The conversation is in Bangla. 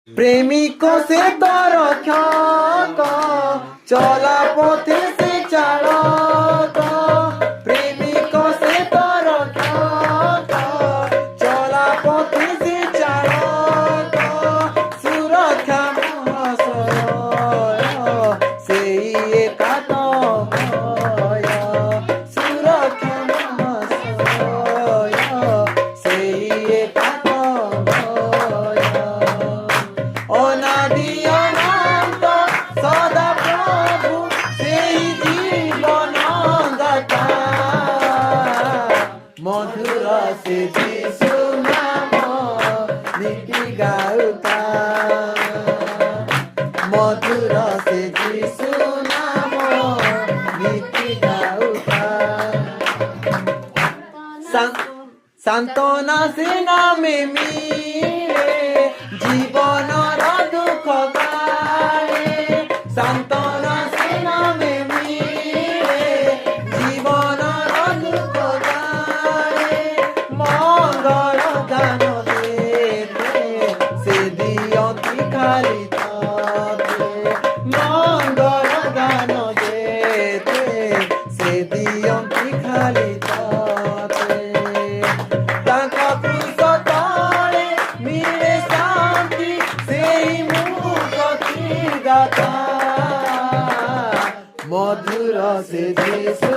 প্রেমিক সে তোর খ্যাত চলা পথে সে চালক প্রেমিক সে তোর খ্যাত চলা পথে সে চালক সুরক্ষা মহাশয় সেই একাত সুরক্ষা মহাশয় সেই একাত অনাদি অনন্ত সদা প্রভু সেই জীবন দাতা মধুর সে যিশু নাম নীতি গাউতা মধুর সে যিশু নাম নীতি গাউতা সান্তনা সে নামে মিলে জীবনর দুঃখ গায়ে সান্তনা সে নামে মিলে জীবনর দুঃখ গায়ে মঙ্গল গান দেতে সে দিয়তি খালি তাতে মঙ্গল গান দেতে সে দিয়তি খালি তাতে তাঙ্ক ক্রুশ তଳେ মিলে শান্তি সেই মুক্তি দাতা মধুর সে যিশু